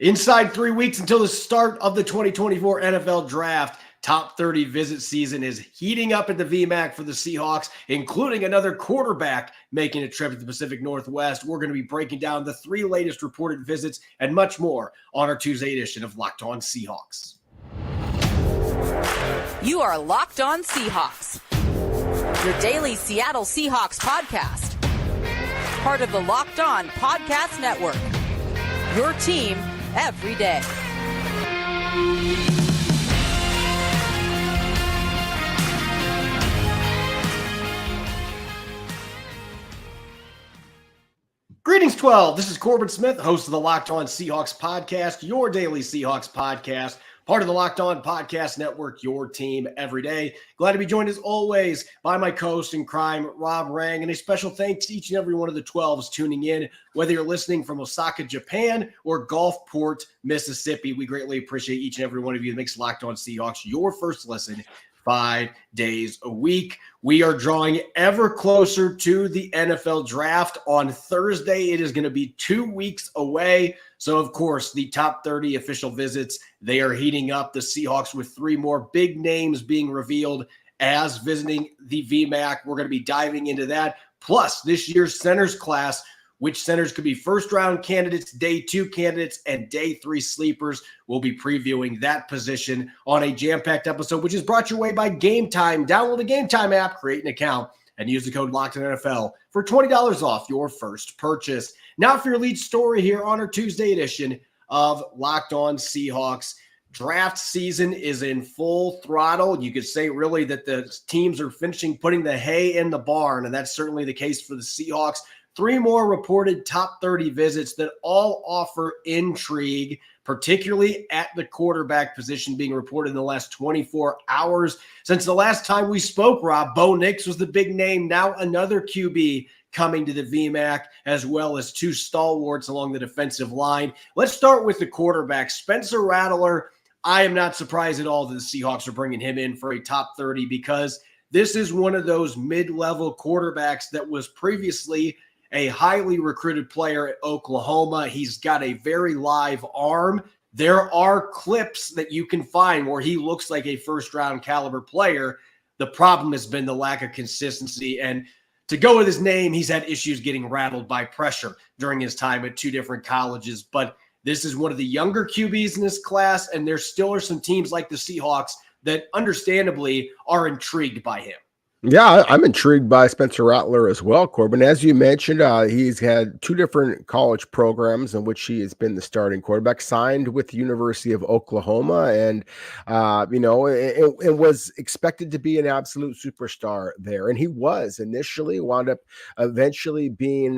Inside 3 weeks until the start of the 2024 NFL Draft, top 30 visit season is heating up at the VMAC for the Seahawks, including another quarterback making a trip to the Pacific Northwest. We're going to be breaking down the 3 latest reported visits and much more on our Tuesday edition of Locked On Seahawks. You are Locked On Seahawks, your daily Seattle Seahawks podcast. Part of the Locked On Podcast Network, your team every day. Greetings, 12. This is Corbin Smith, host of the Locked On Seahawks podcast, your daily Seahawks podcast, part of the Locked On Podcast Network, your team every day. Glad to be joined as always by my co-host in crime, Rob Rang, and a special thanks to each and every one of the 12s tuning in, whether you're listening from Osaka, Japan, or Gulfport, Mississippi. We greatly appreciate each and every one of you that makes Locked On Seahawks your first listen 5 days a week. We are drawing ever closer to the NFL Draft. On Thursday, it is going to be 2 weeks away. So, of course, the top 30 official visits, they are heating up. The Seahawks with 3 more big names being revealed as visiting the VMAC. We're going to be diving into that. Plus, this year's centers class, which centers could be first-round candidates, day 2 candidates, and day 3 sleepers. We'll be previewing that position on a jam-packed episode, which is brought your way by Game Time. Download the Game Time app, create an account, and use the code LOCKEDONNFL for $20 off your first purchase. Now for your lead story here on our Tuesday edition of Locked On Seahawks. Draft season is in full throttle. You could say really that the teams are finishing putting the hay in the barn, and that's certainly the case for the Seahawks. 3 more reported top 30 visits that all offer intrigue, particularly at the quarterback position being reported in the last 24 hours. Since the last time we spoke, Rob, Bo Nix was the big name. Now another QB coming to the VMAC, as well as 2 stalwarts along the defensive line. Let's start with the quarterback, Spencer Rattler. I am not surprised at all that the Seahawks are bringing him in for a top 30 because this is one of those mid-level quarterbacks that was previously a highly recruited player at Oklahoma. He's got a very live arm. There are clips that you can find where he looks like a first-round caliber player. The problem has been the lack of consistency. And to go with his name, he's had issues getting rattled by pressure during his time at 2 different colleges. But this is one of the younger QBs in this class, and there still are some teams like the Seahawks that understandably are intrigued by him. Yeah, I'm intrigued by Spencer Rattler as well, Corbin. As you mentioned, he's had 2 different college programs in which he has been the starting quarterback, signed with the University of Oklahoma, and, it was expected to be an absolute superstar there. And he was initially, wound up eventually being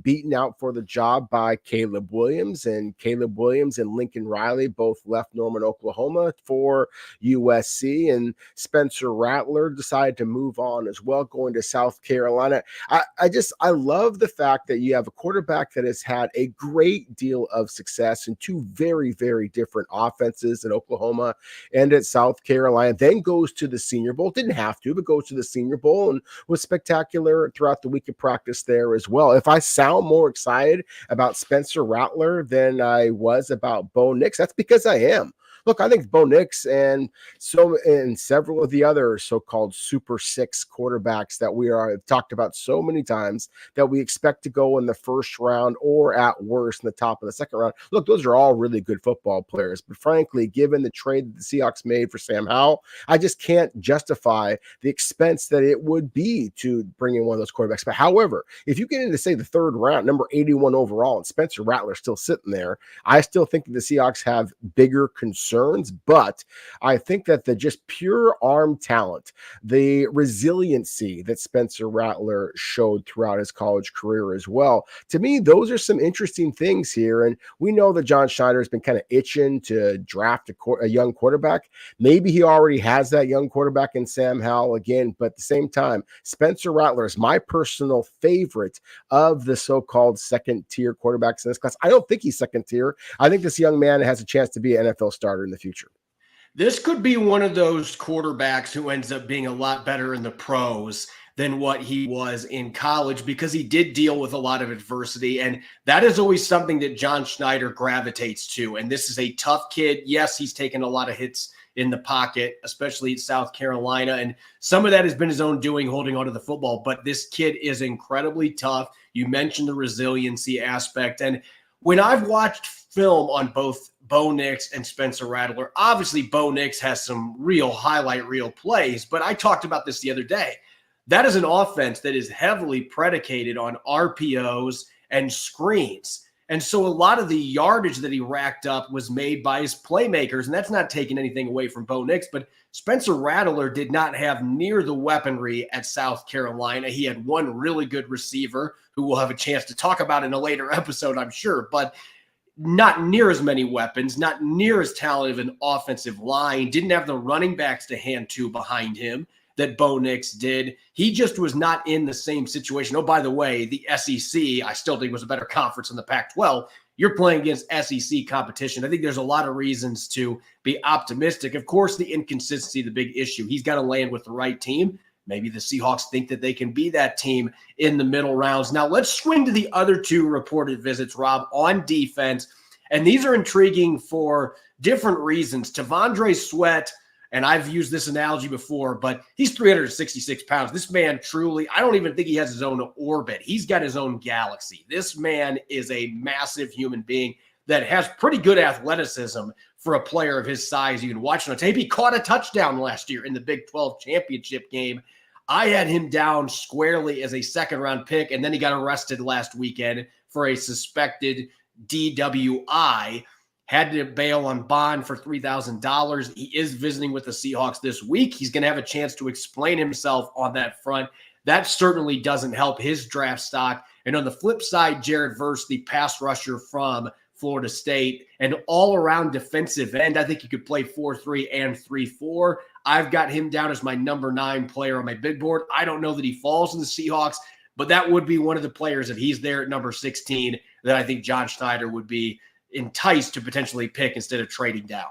beaten out for the job by Caleb Williams. And Caleb Williams and Lincoln Riley both left Norman, Oklahoma for USC. And Spencer Rattler decided to move on as well, going to South Carolina. I love the fact that you have a quarterback that has had a great deal of success in 2 very, very different offenses at Oklahoma and at South Carolina, then goes to the Senior Bowl. Didn't have to, but goes to the Senior Bowl and was spectacular throughout the week of practice there as well. If I sound more excited about Spencer Rattler than I was about Bo Nix, that's because I am. Look, I think Bo Nix and several of the other so-called Super 6 quarterbacks that we have talked about so many times that we expect to go in the first round or at worst in the top of the second round. Look, those are all really good football players. But frankly, given the trade that the Seahawks made for Sam Howell, I just can't justify the expense that it would be to bring in one of those quarterbacks. But however, if you get into, say, the 3rd round, number 81 overall, and Spencer Rattler still sitting there, I still think that the Seahawks have bigger concerns, but I think that the just pure arm talent, the resiliency that Spencer Rattler showed throughout his college career as well, to me, those are some interesting things here. And we know that John Schneider has been kind of itching to draft a young quarterback. Maybe he already has that young quarterback in Sam Howell again, but at the same time, Spencer Rattler is my personal favorite of the so-called second-tier quarterbacks in this class. I don't think he's second-tier. I think this young man has a chance to be an NFL starter in the future. This could be one of those quarterbacks who ends up being a lot better in the pros than what he was in college because he did deal with a lot of adversity. And that is always something that John Schneider gravitates to. And this is a tough kid. Yes, he's taken a lot of hits in the pocket, especially at South Carolina. And some of that has been his own doing, holding on to the football. But this kid is incredibly tough. You mentioned the resiliency aspect. And when I've watched film on both Bo Nix and Spencer Rattler, obviously Bo Nix has some real highlight reel plays. But I talked about this the other day. That is an offense that is heavily predicated on RPOs and screens. And so a lot of the yardage that he racked up was made by his playmakers, and that's not taking anything away from Bo Nix, but Spencer Rattler did not have near the weaponry at South Carolina. He had one really good receiver who we'll have a chance to talk about in a later episode, I'm sure, but not near as many weapons, not near as talented of an offensive line, didn't have the running backs to hand to behind him that Bo Nix did. He just was not in the same situation. Oh, by the way, the SEC, I still think was a better conference than the Pac-12. You're playing against SEC competition. I think there's a lot of reasons to be optimistic. Of course, the inconsistency, the big issue. He's got to land with the right team. Maybe the Seahawks think that they can be that team in the middle rounds. Now, let's swing to the other two reported visits, Rob, on defense. And these are intriguing for different reasons. T'Vondre Sweat, and I've used this analogy before, but he's 366 pounds. This man truly, I don't even think he has his own orbit. He's got his own galaxy. This man is a massive human being that has pretty good athleticism for a player of his size. You can watch it on tape. He caught a touchdown last year in the Big 12 championship game. I had him down squarely as a second-round pick, and then he got arrested last weekend for a suspected DWI. Had to bail on bond for $3,000. He is visiting with the Seahawks this week. He's going to have a chance to explain himself on that front. That certainly doesn't help his draft stock. And on the flip side, Jared Verse, the pass rusher from Florida State, and all-around defensive end. I think he could play 4-3 and 3-4. I've got him down as my number 9 player on my big board. I don't know that he falls in the Seahawks, but that would be one of the players, if he's there at number 16, that I think John Schneider would be enticed to potentially pick instead of trading down.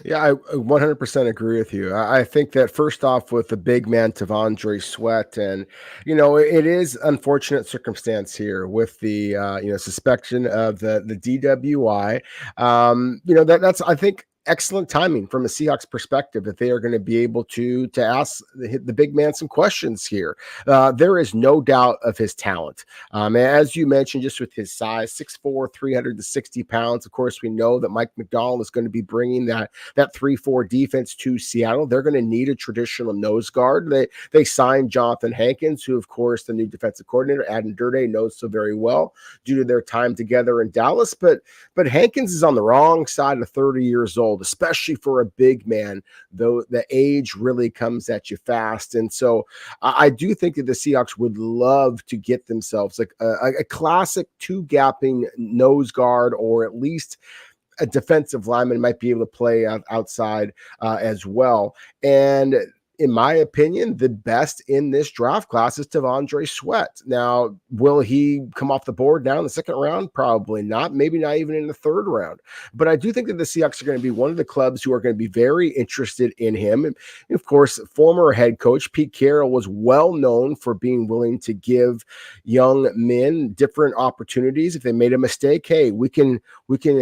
Yeah, I 100% agree with you. I think that first off with the big man, T'Vondre Sweat, and, it is unfortunate circumstance here with the, suspicion of the DWI. That's, I think, excellent timing from a Seahawks perspective that they are going to be able to ask the big man some questions here. There is no doubt of his talent. As you mentioned, just with his size, 6'4", 360 pounds. Of course, we know that Mike Macdonald is going to be bringing that 3-4 defense to Seattle. They're going to need a traditional nose guard. They signed Jonathan Hankins, who, of course, the new defensive coordinator, Adam Durde, knows so very well due to their time together in Dallas. But Hankins is on the wrong side of 30 years old, especially for a big man, though the age really comes at you fast. And so I do think that the Seahawks would love to get themselves like a classic 2-gapping nose guard, or at least a defensive lineman might be able to play outside as well. And in my opinion, the best in this draft class is T'Vondre Sweat. Now, will he come off the board now in the second round? Probably not. Maybe not even in the third round. But I do think that the Seahawks are going to be one of the clubs who are going to be very interested in him. And of course, former head coach Pete Carroll was well known for being willing to give young men different opportunities. If they made a mistake, hey, we can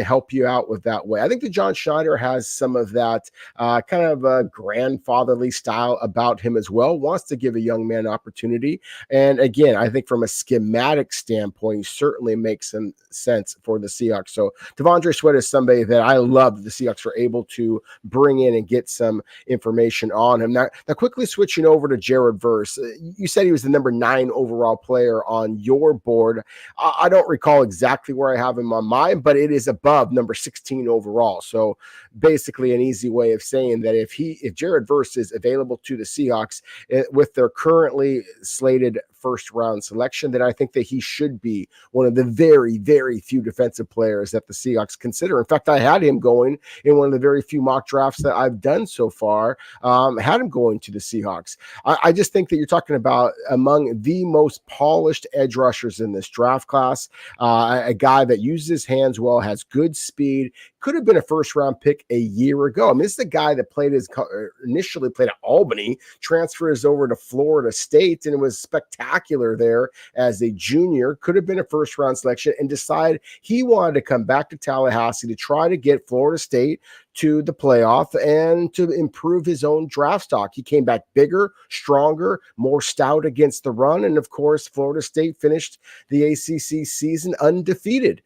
help you out with that way. I think that John Schneider has some of that kind of a grandfatherly style about him as well, wants to give a young man opportunity. And again, I think from a schematic standpoint, he certainly makes some sense for the Seahawks. So T'Vondre Sweat is somebody that I love the Seahawks are able to bring in and get some information on him. Now quickly switching over to Jared Verse. You said he was the number 9 overall player on your board. I don't recall exactly where I have him on mine, but it is above number 16 overall. So basically an easy way of saying that if Jared Verse is available to the Seahawks with their currently slated first round selection, then I think that he should be one of the very, very few defensive players that the Seahawks consider. In fact, I had him going in one of the very few mock drafts that I've done so far, had him going to the Seahawks. I just think that you're talking about among the most polished edge rushers in this draft class, a guy that uses his hands well, has good speed, could have been a first-round pick a year ago. I mean, this is the guy that initially played at Albany, transfers over to Florida State, and it was spectacular there as a junior. Could have been a first-round selection, and decided he wanted to come back to Tallahassee to try to get Florida State to the playoff and to improve his own draft stock. He came back bigger, stronger, more stout against the run. And of course, Florida State finished the ACC season undefeated.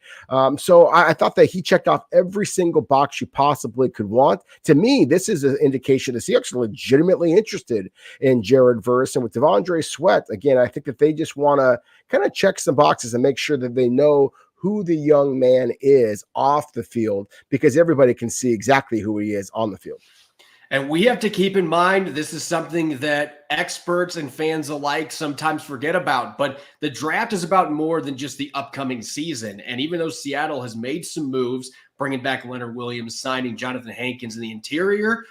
So I thought that he checked off every single box you possibly could want. To me, this is an indication the Seahawks are legitimately interested in Jared Verse. And with Devondre Sweat, again, I think that they just want to kind of check some boxes and make sure that they know who the young man is off the field, because everybody can see exactly who he is on the field. And we have to keep in mind, this is something that experts and fans alike sometimes forget about, but the draft is about more than just the upcoming season. And even though Seattle has made some moves, bringing back Leonard Williams, signing Jonathan Hankins in the interior,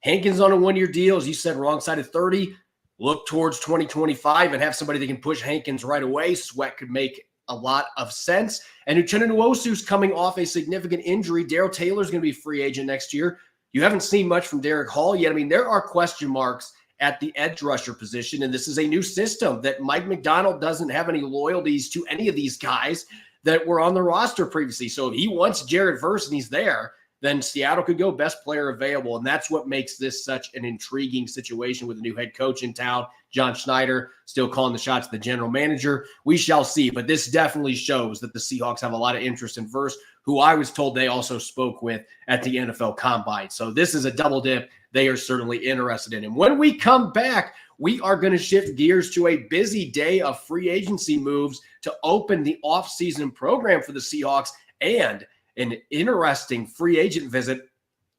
Hankins on a one-year deal, as you said, wrong side of 30, look towards 2025 and have somebody that can push Hankins right away. Sweat could make a lot of sense. And Uchenna Nwosu's coming off a significant injury. Darrell Taylor's going to be free agent next year. You haven't seen much from Derek Hall yet. I mean, there are question marks at the edge rusher position, and this is a new system that Mike Macdonald doesn't have any loyalties to any of these guys that were on the roster previously. So if he wants Jared Verse and he's there, then Seattle could go best player available. And that's what makes this such an intriguing situation with a new head coach in town. John Schneider still calling the shots, the general manager. We shall see. But this definitely shows that the Seahawks have a lot of interest in Verse, who I was told they also spoke with at the NFL Combine. So this is a double dip they are certainly interested in. And when we come back, we are going to shift gears to a busy day of free agency moves to open the offseason program for the Seahawks, and an interesting free agent visit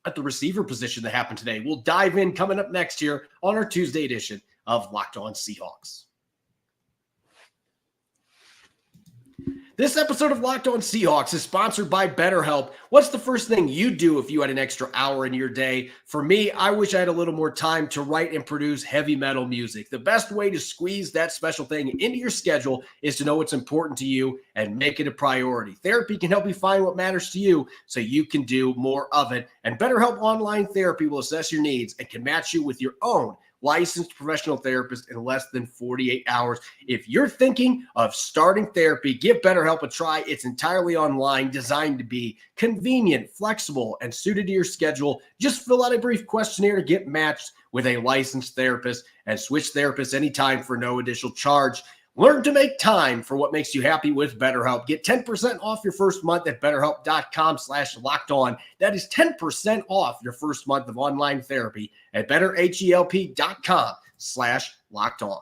at the receiver position that happened today. We'll dive in coming up next here on our Tuesday edition of Locked On Seahawks. This episode of Locked On Seahawks is sponsored by BetterHelp. What's the first thing you'd do if you had an extra hour in your day? For me, I wish I had a little more time to write and produce heavy metal music. The best way to squeeze that special thing into your schedule is to know what's important to you and make it a priority. Therapy can help you find what matters to you so you can do more of it. And BetterHelp Online Therapy will assess your needs and can match you with your own licensed professional therapist in less than 48 hours. If you're thinking of starting therapy, give BetterHelp a try. It's entirely online, designed to be convenient, flexible, and suited to your schedule. Just fill out a brief questionnaire to get matched with a licensed therapist and switch therapists anytime for no additional charge. Learn to make time for what makes you happy with BetterHelp. Get 10% off your first month at BetterHelp.com/lockedon. That is 10% off your first month of online therapy at BetterHelp.com/lockedon.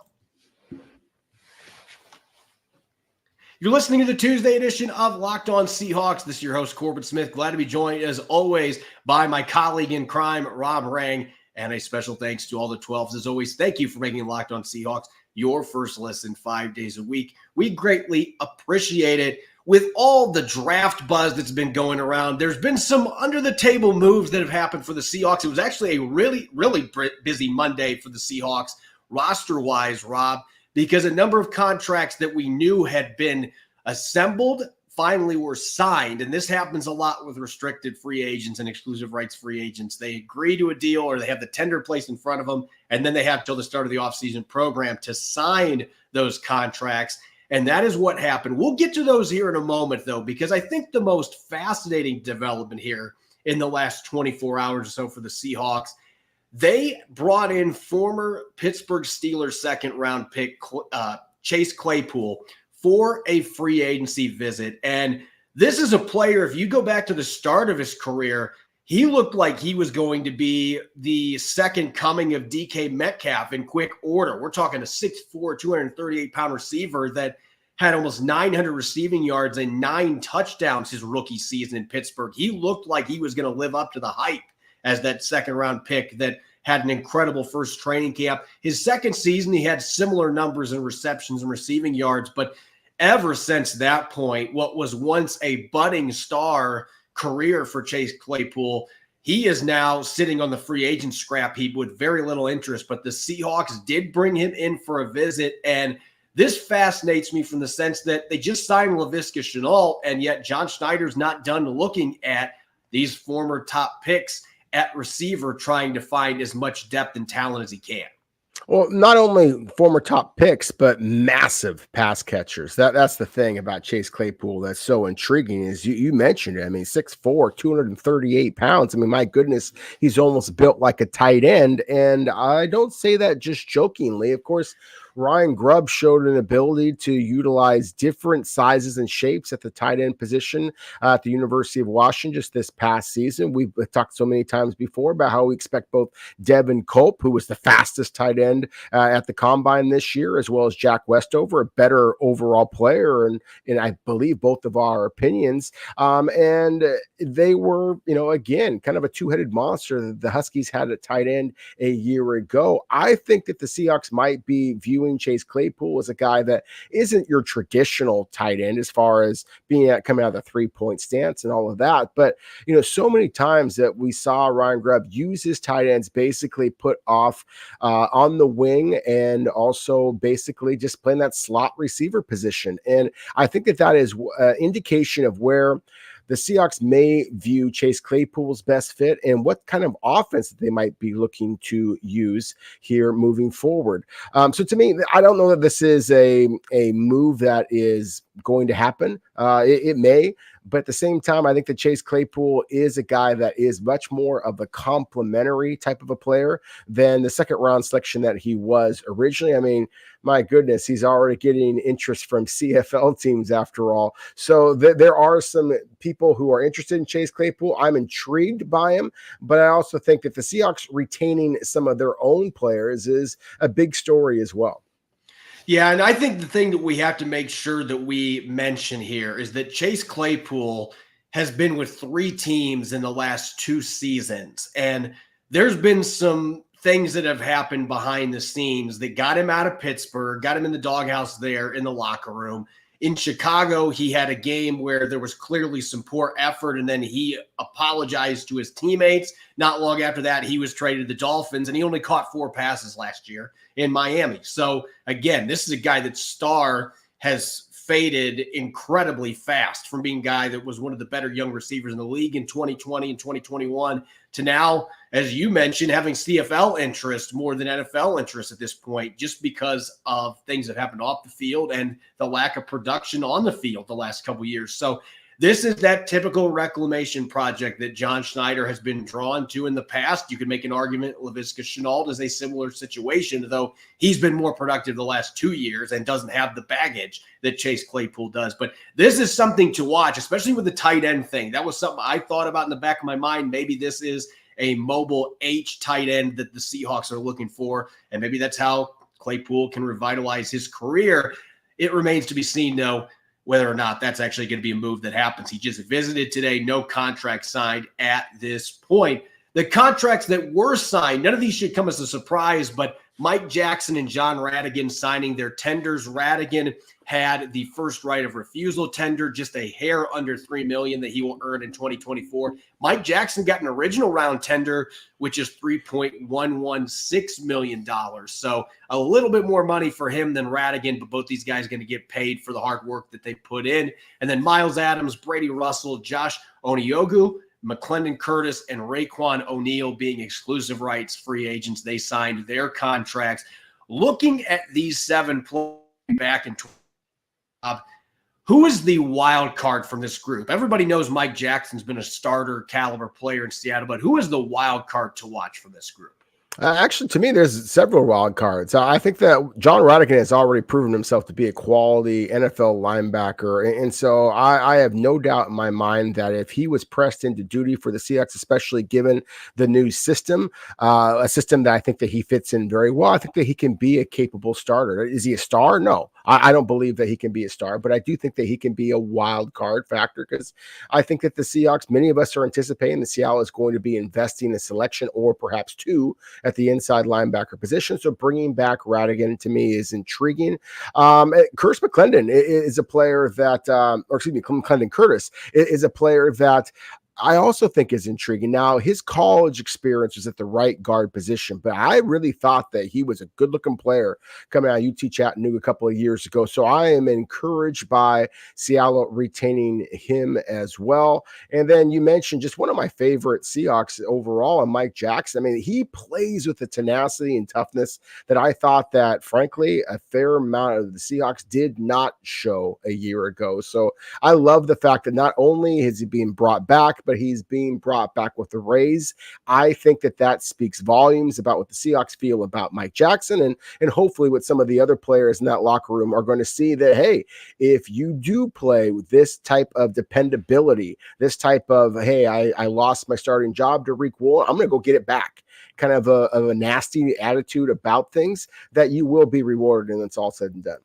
You're listening to the Tuesday edition of Locked On Seahawks. This is your host, Corbin Smith. Glad to be joined, as always, by my colleague in crime, Rob Rang. And a special thanks to all the 12s. As always, thank you for making Locked On Seahawks your first listen 5 days a week. We greatly appreciate it. With all the draft buzz that's been going around, there's been some under-the-table moves that have happened for the Seahawks. It was actually a really, really busy Monday for the Seahawks, roster-wise, Rob, because a number of contracts that we knew had been assembled finally were signed. And this happens a lot with restricted free agents and exclusive rights free agents. They agree to a deal, or they have the tender placed in front of them, and then they have till the start of the offseason program to sign those contracts. And that is what happened. We'll get to those here in a moment, though, because I think the most fascinating development here in the last 24 hours or so for the Seahawks, they brought in former Pittsburgh Steelers second-round pick Chase Claypool for a free agency visit. And this is a player, if you go back to the start of his career, he looked like he was going to be the second coming of DK Metcalf in quick order. We're talking a 6'4", 238-pound receiver that had almost 900 receiving yards and 9 touchdowns his rookie season in Pittsburgh. He looked like he was going to live up to the hype as that second-round pick that had an incredible first training camp. His second season, he had similar numbers in receptions and receiving yards, but ever since that point, what was once a budding star career for Chase Claypool, he is now sitting on the free agent scrap heap with very little interest. But the Seahawks did bring him in for a visit, and this fascinates me from the sense that they just signed Laviska Shenault, and yet John Schneider's not done looking at these former top picks at receiver, trying to find as much depth and talent as he can. Well, not only former top picks, but massive pass catchers. That's the thing about Chase Claypool that's so intriguing is you mentioned it. I mean, 6'4", 238 pounds. I mean, my goodness, he's almost built like a tight end. And I don't say that just jokingly. Of course, Ryan Grubb showed an ability to utilize different sizes and shapes at the tight end position at the University of Washington just this past season. We've talked so many times before about how we expect both Devin Culp, who was the fastest tight end at the combine this year, as well as Jack Westover, a better overall player, and I believe both of our opinions. And they were, again, kind of a two-headed monster. The Huskies had a tight end a year ago. I think that the Seahawks might be viewing Chase Claypool as a guy that isn't your traditional tight end as far as coming out of the 3-point stance and all of that. But, so many times that we saw Ryan Grubb use his tight ends basically put off on the wing and also basically just playing that slot receiver position. And I think that is an indication of where the Seahawks may view Chase Claypool's best fit and what kind of offense they might be looking to use here moving forward. So to me, I don't know that this is a move that is going to happen. It may, but at the same time, I think that Chase Claypool is a guy that is much more of a complementary type of a player than the second round selection that he was originally. I mean, my goodness, he's already getting interest from CFL teams after all. So there are some people who are interested in Chase Claypool. I'm intrigued by him, but I also think that the Seahawks retaining some of their own players is a big story as well. Yeah, and I think the thing that we have to make sure that we mention here is that Chase Claypool has been with 3 teams in the last 2 seasons, and there's been some things that have happened behind the scenes that got him out of Pittsburgh, got him in the doghouse there in the locker room. In Chicago, he had a game where there was clearly some poor effort, and then he apologized to his teammates. Not long after that, he was traded to the Dolphins, and he only caught 4 passes last year in Miami. So, again, this is a guy that star has faded incredibly fast from being a guy that was one of the better young receivers in the league in 2020 and 2021 to now, as you mentioned, having CFL interest more than NFL interest at this point, just because of things that happened off the field and the lack of production on the field the last couple of years. So this is that typical reclamation project that John Schneider has been drawn to in the past. You could make an argument Laviska Shenault is a similar situation, though he's been more productive the last 2 years and doesn't have the baggage that Chase Claypool does. But this is something to watch, especially with the tight end thing. That was something I thought about in the back of my mind. Maybe this is a mobile H tight end that the Seahawks are looking for, and maybe that's how Claypool can revitalize his career. It remains to be seen, though, whether or not that's actually going to be a move that happens. He just visited today, no contract signed at this point. The contracts that were signed, none of these should come as a surprise, but Mike Jackson and John Radigan signing their tenders. Radigan had the first right of refusal tender, just a hair under $3 million that he will earn in 2024. Mike Jackson got an original round tender, which is $3.116 million. So a little bit more money for him than Radigan, but both these guys are going to get paid for the hard work that they put in. And then Miles Adams, Brady Russell, Josh Oniogu, McClendon Curtis, and Raekwon O'Neal being exclusive rights free agents. They signed their contracts. Looking at these 7 players back in who is the wild card from this group? Everybody knows Mike Jackson's been a starter caliber player in Seattle, but who is the wild card to watch from this group? Actually, to me, there's several wild cards. I think that John Radigan has already proven himself to be a quality NFL linebacker. And so I have no doubt in my mind that if he was pressed into duty for the Seahawks, especially given the new system, a system that I think that he fits in very well, I think that he can be a capable starter. Is he a star? No, I don't believe that he can be a star, but I do think that he can be a wild card factor because I think that the Seahawks, many of us are anticipating that Seattle is going to be investing a selection or perhaps 2 at the inside linebacker position. So bringing back Radigan to me is intriguing. Curtis McClendon is a player that, McClendon Curtis is a player that I also think is intriguing. Now, his college experience was at the right guard position, but I really thought that he was a good-looking player coming out of UT Chattanooga a couple of years ago. So I am encouraged by Seattle retaining him as well. And then you mentioned just one of my favorite Seahawks overall, and Mike Jackson. I mean, he plays with the tenacity and toughness that I thought that, frankly, a fair amount of the Seahawks did not show a year ago. So I love the fact that not only is he being brought back, but he's being brought back with the raise. I think that speaks volumes about what the Seahawks feel about Mike Jackson, and hopefully what some of the other players in that locker room are going to see that, hey, if you do play with this type of dependability, this type of, hey, I lost my starting job to Reek Wool, I'm going to go get it back, kind of a nasty attitude about things, that you will be rewarded when it's all said and done.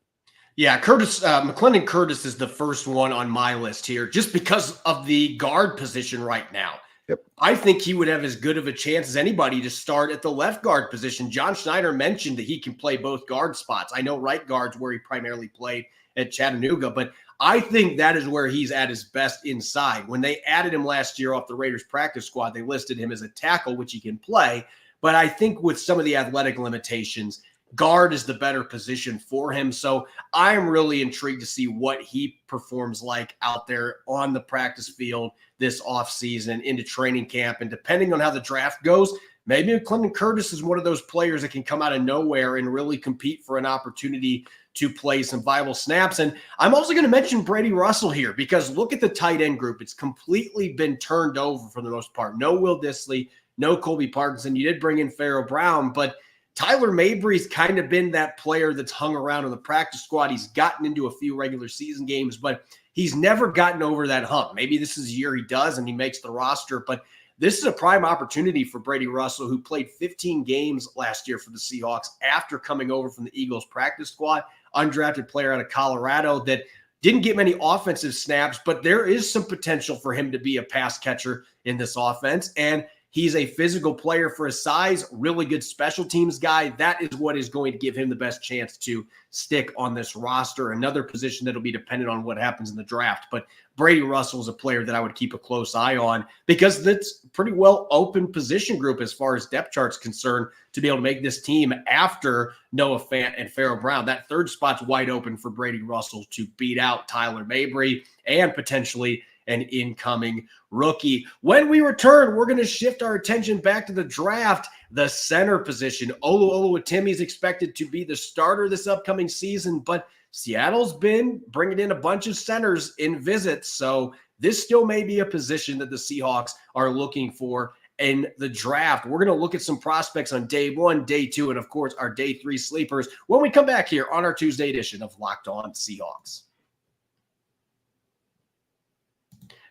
Yeah, McClendon Curtis is the first one on my list here just because of the guard position right now. Yep. I think he would have as good of a chance as anybody to start at the left guard position. John Schneider mentioned that he can play both guard spots. I know right guard's where he primarily played at Chattanooga, but I think that is where he's at his best inside. When they added him last year off the Raiders practice squad, they listed him as a tackle, which he can play. But I think with some of the athletic limitations, guard is the better position for him. So I'm really intrigued to see what he performs like out there on the practice field this offseason and into training camp. And depending on how the draft goes, maybe McClendon Curtis is one of those players that can come out of nowhere and really compete for an opportunity to play some viable snaps. And I'm also going to mention Brady Russell here, because look at the tight end group. It's completely been turned over for the most part. No Will Dissly, no Colby Parkinson. You did bring in Pharaoh Brown, but Tyler Mabry's kind of been that player that's hung around on the practice squad. He's gotten into a few regular season games, but he's never gotten over that hump. Maybe this is a year he does and he makes the roster, but this is a prime opportunity for Brady Russell, who played 15 games last year for the Seahawks after coming over from the Eagles practice squad, undrafted player out of Colorado that didn't get many offensive snaps, but there is some potential for him to be a pass catcher in this offense. And he's a physical player for his size, really good special teams guy. That is what is going to give him the best chance to stick on this roster. Another position that'll be dependent on what happens in the draft. But Brady Russell is a player that I would keep a close eye on, because that's a pretty well open position group as far as depth chart's concerned to be able to make this team after Noah Fant and Pharaoh Brown. That third spot's wide open for Brady Russell to beat out Tyler Mabry and potentially an incoming rookie. When we return, we're going to shift our attention back to the draft, the center position. Olu Oluwatimi is expected to be the starter this upcoming season, but Seattle's been bringing in a bunch of centers in visits, so this still may be a position that the Seahawks are looking for in the draft. We're going to look at some prospects on day 1, day 2, and of course our day 3 sleepers when we come back here on our Tuesday edition of Locked On Seahawks.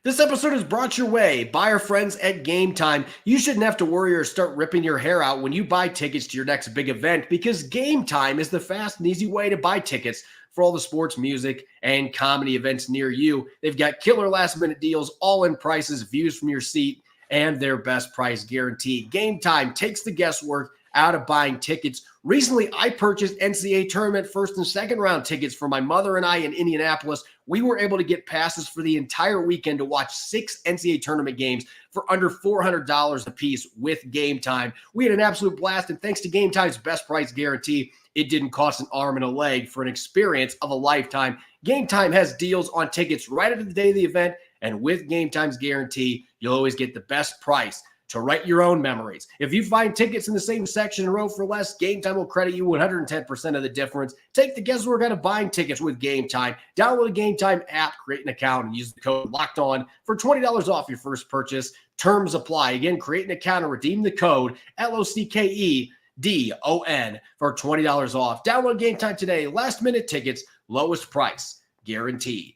This episode is brought your way by our friends at Game Time. You shouldn't have to worry or start ripping your hair out when you buy tickets to your next big event, because Game Time is the fast and easy way to buy tickets for all the sports, music, and comedy events near you. They've got killer last-minute deals, all-in prices, views from your seat, and their best price guarantee. Game Time takes the guesswork out of buying tickets. Recently, I purchased NCAA tournament first and second round tickets for my mother and I in Indianapolis. We were able to get passes for the entire weekend to watch 6 NCAA tournament games for under $400 a piece with Game Time. We had an absolute blast, and thanks to Game Time's best price guarantee, it didn't cost an arm and a leg for an experience of a lifetime. Game Time has deals on tickets right up to the day of the event, and with Game Time's guarantee, you'll always get the best price to write your own memories. If you find tickets in the same section and row for less, Game Time will credit you 110% of the difference. Take the guesswork out of buying tickets with Game Time. Download the Game Time app, create an account, and use the code LOCKEDON for $20 off your first purchase. Terms apply. Again, create an account and redeem the code LOCKEDON for $20 off. Download Game Time today. Last minute tickets, lowest price guaranteed.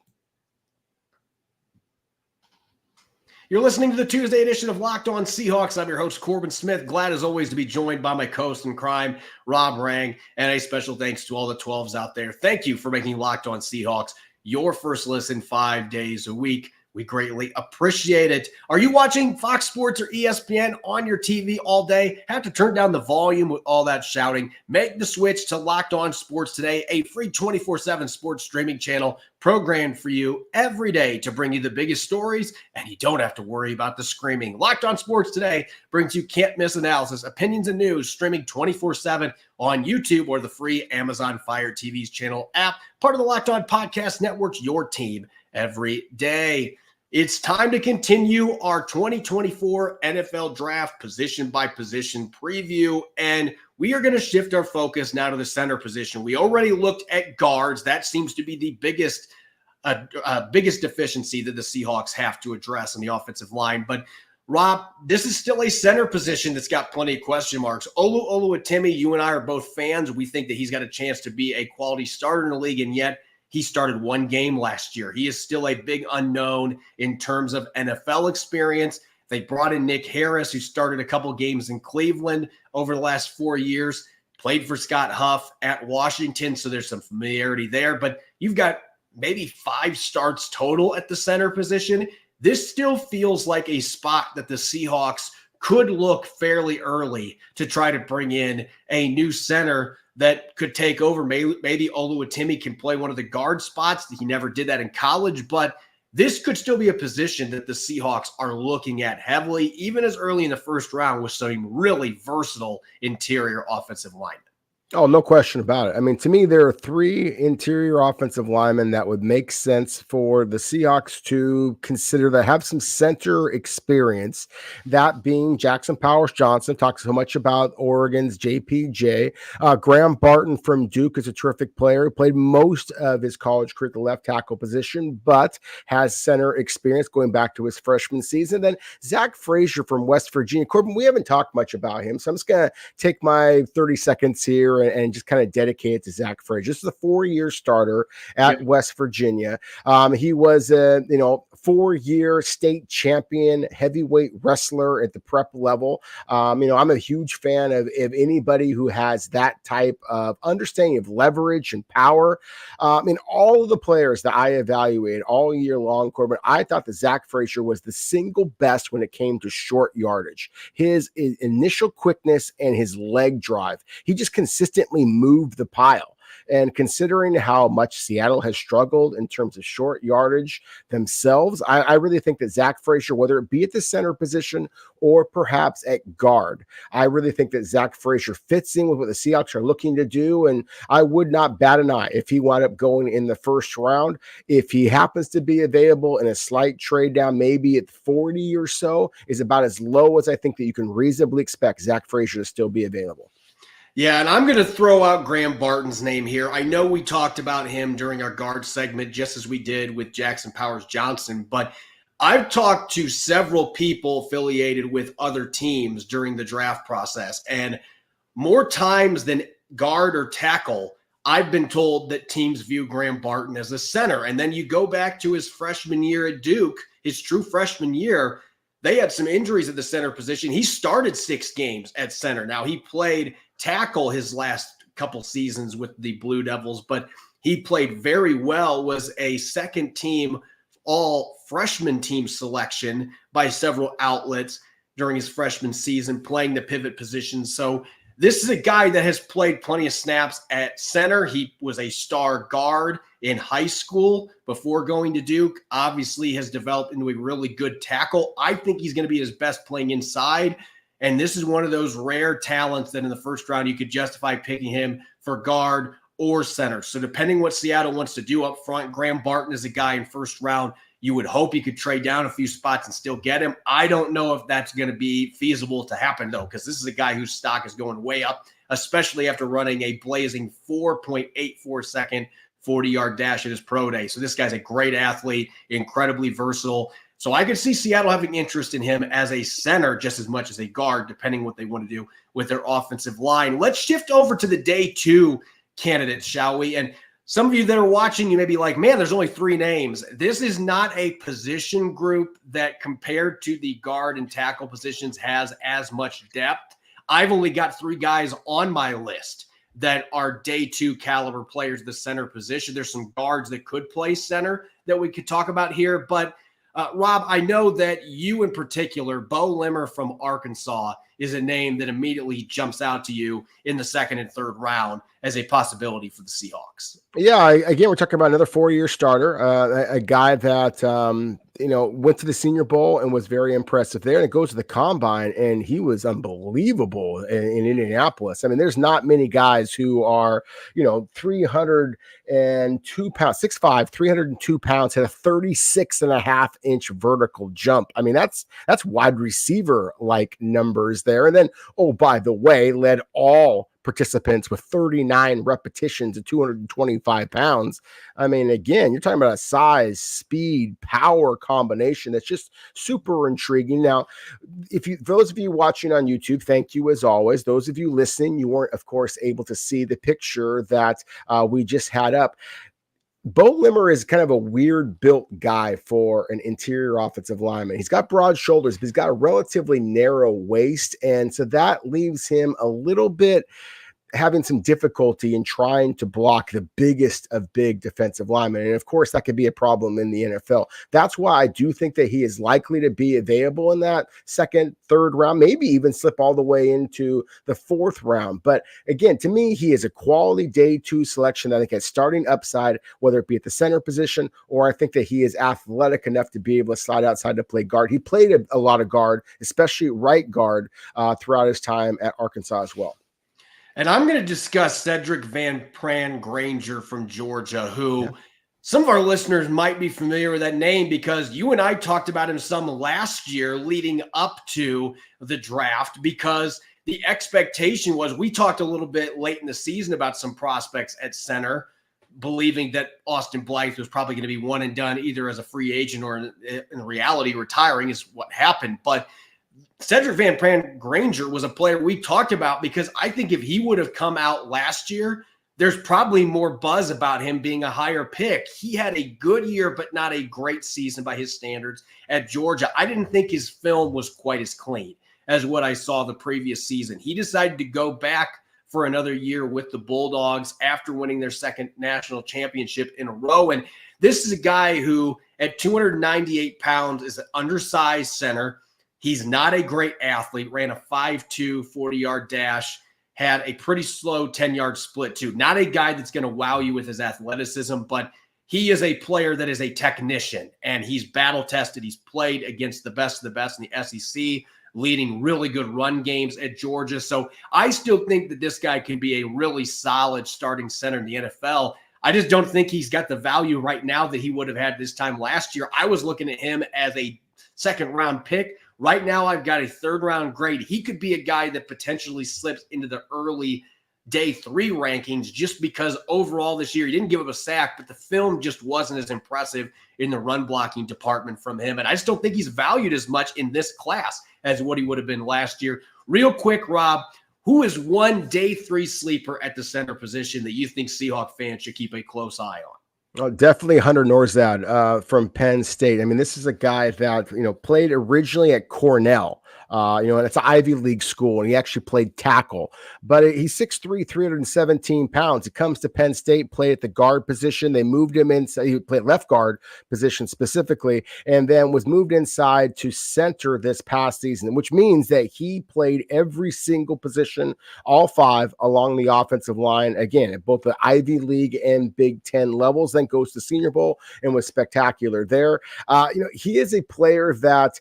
You're listening to the Tuesday edition of Locked On Seahawks. I'm your host, Corbin Smith. Glad as always to be joined by my co-host in crime, Rob Rang. And a special thanks to all the 12s out there. Thank you for making Locked On Seahawks your first listen 5 days a week. We greatly appreciate it. Are you watching Fox Sports or ESPN on your TV all day? Have to turn down the volume with all that shouting. Make the switch to Locked On Sports today, a free 24/7 sports streaming channel programmed for you every day to bring you the biggest stories, and you don't have to worry about the screaming. Locked On Sports today brings you can't-miss analysis, opinions, and news streaming 24/7 on YouTube or the free Amazon Fire TV's channel app, part of the Locked On Podcast Network's Your Team every day. It's time to continue our 2024 NFL Draft position by position preview, and we are going to shift our focus now to the center position. We already looked at guards. That seems to be the biggest deficiency that the Seahawks have to address on the offensive line. But Rob, this is still a center position that's got plenty of question marks. Oluwatimi, you and I are both fans. We think that he's got a chance to be a quality starter in the league, and yet he started one game last year. He is still a big unknown in terms of NFL experience. They brought in Nick Harris, who started a couple games in Cleveland over the last 4 years, played for Scott Huff at Washington, so there's some familiarity there. But you've got maybe 5 starts total at the center position. This still feels like a spot that the Seahawks could look fairly early to try to bring in a new center that could take over. Maybe Oluwatimi can play one of the guard spots. He never did that in college, but this could still be a position that the Seahawks are looking at heavily, even as early in the first round with some really versatile interior offensive linemen. Oh, no question about it. I mean, to me, there are 3 interior offensive linemen that would make sense for the Seahawks to consider that have some center experience, that being Jackson Powers-Johnson, talks so much about Oregon's JPJ. Graham Barton from Duke is a terrific player. He played most of his college career at the left tackle position, but has center experience going back to his freshman season. Then Zach Frazier from West Virginia. Corbin, we haven't talked much about him, so I'm just going to take my 30 seconds here and just kind of dedicate it to Zach Frazier. This is a 4-year starter at West Virginia. He was a 4-year state champion heavyweight wrestler at the prep level. I'm a huge fan of anybody who has that type of understanding of leverage and power. All of the players that I evaluated all year long, Corbin, I thought that Zach Frazier was the single best when it came to short yardage. His initial quickness and his leg drive. He just consistently moved the pile. And considering how much Seattle has struggled in terms of short yardage themselves, I really think that Zach Frazier, whether it be at the center position or perhaps at guard, I really think that Zach Frazier fits in with what the Seahawks are looking to do. And I would not bat an eye if he wound up going in the first round. If he happens to be available in a slight trade down, maybe at 40 or so, is about as low as I think that you can reasonably expect Zach Frazier to still be available. Yeah, and I'm going to throw out Graham Barton's name here. I know we talked about him during our guard segment, just as we did with Jackson Powers-Johnson, but I've talked to several people affiliated with other teams during the draft process, and more times than guard or tackle, I've been told that teams view Graham Barton as a center. And then you go back to his freshman year at Duke, his true freshman year, they had some injuries at the center position. He started 6 games at center. Now, he played tackle his last couple seasons with the Blue Devils, but he played very well, was a second team all freshman team selection by several outlets during his freshman season, playing the pivot position. So this is a guy that has played plenty of snaps at center. He was a star guard in high school before going to Duke, obviously has developed into a really good tackle. I think he's going to be his best playing inside. And this is one of those rare talents that in the first round you could justify picking him for guard or center. So depending what Seattle wants to do up front, Graham Barton is a guy in first round you would hope he could trade down a few spots and still get him. I don't know if that's going to be feasible to happen, though, because this is a guy whose stock is going way up, especially after running a blazing 4.84 second 40-yard dash at his pro day. So this guy's a great athlete, incredibly versatile. So I could see Seattle having interest in him as a center just as much as a guard, depending what they want to do with their offensive line. Let's shift over to the day 2 candidates, shall we? And some of you that are watching, you may be like, man, there's only 3 names. This is not a position group that compared to the guard and tackle positions has as much depth. I've only got 3 guys on my list that are day 2 caliber players at the center position. There's some guards that could play center that we could talk about here, but Rob, I know that you in particular, Bo Limmer from Arkansas, is a name that immediately jumps out to you in the second and third round as a possibility for the Seahawks. Yeah, again, we're talking about another 4-year starter, a guy that went to the Senior Bowl and was very impressive there. And it goes to the Combine, and he was unbelievable in Indianapolis. I mean, there's not many guys who are 302 pounds, 6'5", 302 pounds, had a 36.5-inch vertical jump. I mean, that's wide receiver like numbers there. And then, oh, by the way, led all participants with 39 repetitions at 225 pounds. I mean, again, you're talking about a size, speed, power combination that's just super intriguing. Now, those of you watching on YouTube, thank you as always. Those of you listening, you weren't, of course, able to see the picture that we just had up. Bo Limmer is kind of a weird built guy for an interior offensive lineman. He's got broad shoulders, but he's got a relatively narrow waist. And so that leaves him a little bit having some difficulty in trying to block the biggest of big defensive linemen. And of course, that could be a problem in the NFL. That's why I do think that he is likely to be available in that second, third round, maybe even slip all the way into the fourth round. But again, to me, he is a quality day 2 selection that I think has starting upside, whether it be at the center position, or I think that he is athletic enough to be able to slide outside to play guard. He played a lot of guard, especially right guard, throughout his time at Arkansas as well. And I'm going to discuss Cedric Van Pran Granger from Georgia, who some of our listeners might be familiar with that name because you and I talked about him some last year leading up to the draft, because the expectation was, we talked a little bit late in the season about some prospects at center, believing that Austin Blythe was probably going to be one and done either as a free agent or in reality retiring is what happened. But Cedric Van Pran Granger was a player we talked about because I think if he would have come out last year, there's probably more buzz about him being a higher pick. He had a good year, but not a great season by his standards at Georgia. I didn't think his film was quite as clean as what I saw the previous season. He decided to go back for another year with the Bulldogs after winning their second national championship in a row. And this is a guy who at 298 pounds is an undersized center. He's not a great athlete, ran a 5.2 40-yard dash, had a pretty slow 10-yard split too. Not a guy that's going to wow you with his athleticism, but he is a player that is a technician, and he's battle-tested. He's played against the best of the best in the SEC, leading really good run games at Georgia. So I still think that this guy can be a really solid starting center in the NFL. I just don't think he's got the value right now that he would have had this time last year. I was looking at him as a second-round pick. Right now, I've got a third-round grade. He could be a guy that potentially slips into the early day 3 rankings just because overall this year he didn't give up a sack, but the film just wasn't as impressive in the run-blocking department from him. And I just don't think he's valued as much in this class as what he would have been last year. Real quick, Rob, who is one day 3 sleeper at the center position that you think Seahawk fans should keep a close eye on? Oh, definitely Hunter Norzad from Penn State. I mean, this is a guy that, played originally at Cornell, and it's an Ivy League school, and he actually played tackle. But he's 6'3", 317 pounds. He comes to Penn State, played at the guard position. They moved him inside. He played left guard position specifically, and then was moved inside to center this past season, which means that he played every single position, all 5 along the offensive line, again, at both the Ivy League and Big Ten levels. Then goes to Senior Bowl and was spectacular there. He is a player that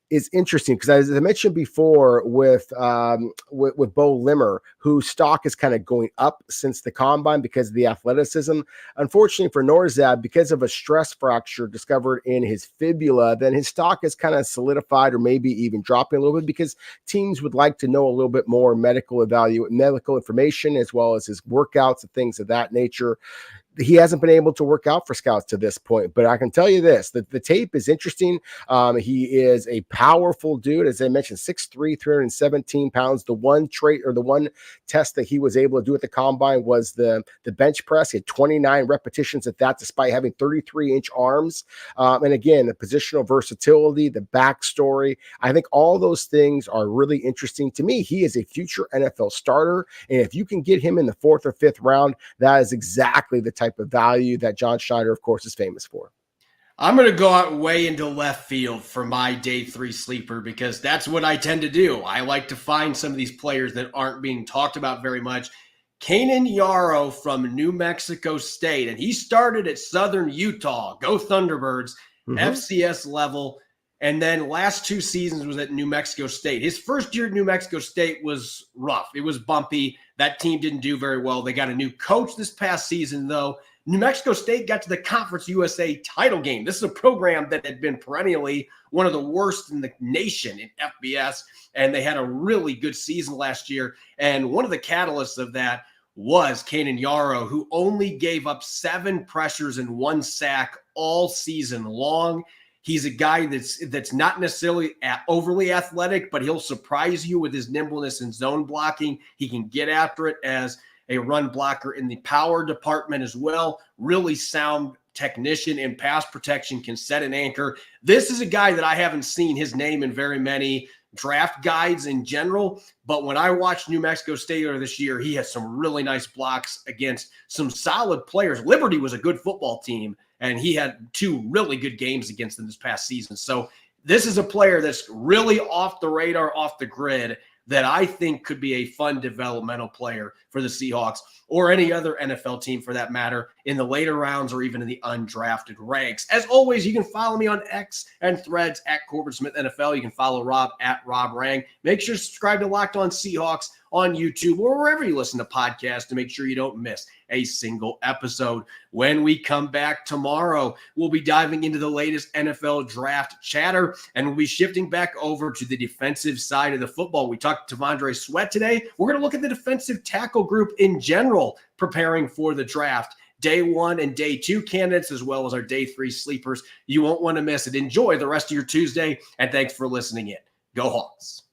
is interesting because, as I mentioned before, with Bo Limmer, whose stock is kind of going up since the combine because of the athleticism. Unfortunately for Norzad, because of a stress fracture discovered in his fibula, then his stock is kind of solidified or maybe even dropping a little bit because teams would like to know a little bit more medical information as well as his workouts and things of that nature. He hasn't been able to work out for scouts to this point, but I can tell you this, that the tape is interesting. He is a powerful dude. As I mentioned, 6'3", 317 pounds. The one trait or the one test that he was able to do at the combine was the bench press. He had 29 repetitions at that, despite having 33-inch arms. And again, the positional versatility, the backstory, I think all those things are really interesting to me. He is a future NFL starter. And if you can get him in the 4th or 5th round, that is exactly the type of value that John Schneider, of course, is famous for. I'm going to go out way into left field for my day 3 sleeper because that's what I tend to do. I like to find some of these players that aren't being talked about very much. Kanan Yarrow from New Mexico State, and he started at Southern Utah. Go Thunderbirds, FCS level. And then last 2 seasons was at New Mexico State. His first year at New Mexico State was rough. It was bumpy. That team didn't do very well. They got a new coach this past season, though. New Mexico State got to the Conference USA title game. This is a program that had been perennially one of the worst in the nation in FBS, and they had a really good season last year. And one of the catalysts of that was Kanan Yarrow, who only gave up 7 pressures and 1 sack all season long. He's a guy that's not necessarily overly athletic, but he'll surprise you with his nimbleness and zone blocking. He can get after it as a run blocker in the power department as well. Really sound technician in pass protection, can set an anchor. This is a guy that I haven't seen his name in very many draft guides in general, but when I watched New Mexico State this year, he has some really nice blocks against some solid players. Liberty was a good football team, and he had 2 really good games against them this past season. So this is a player that's really off the radar, off the grid, that I think could be a fun developmental player for the Seahawks or any other NFL team for that matter in the later rounds or even in the undrafted ranks. As always, you can follow me on X and Threads at Corbin Smith NFL. You can follow Rob at Rob Rang. Make sure to subscribe to Locked On Seahawks on YouTube or wherever you listen to podcasts to make sure you don't miss a single episode. When we come back tomorrow, we'll be diving into the latest NFL draft chatter, and we'll be shifting back over to the defensive side of the football. We talked to T'Vondre Sweat today. We're going to look at the defensive tackle group in general, preparing for the draft. Day 1 and day 2 candidates, as well as our day 3 sleepers. You won't want to miss it. Enjoy the rest of your Tuesday, and thanks for listening in. Go Hawks.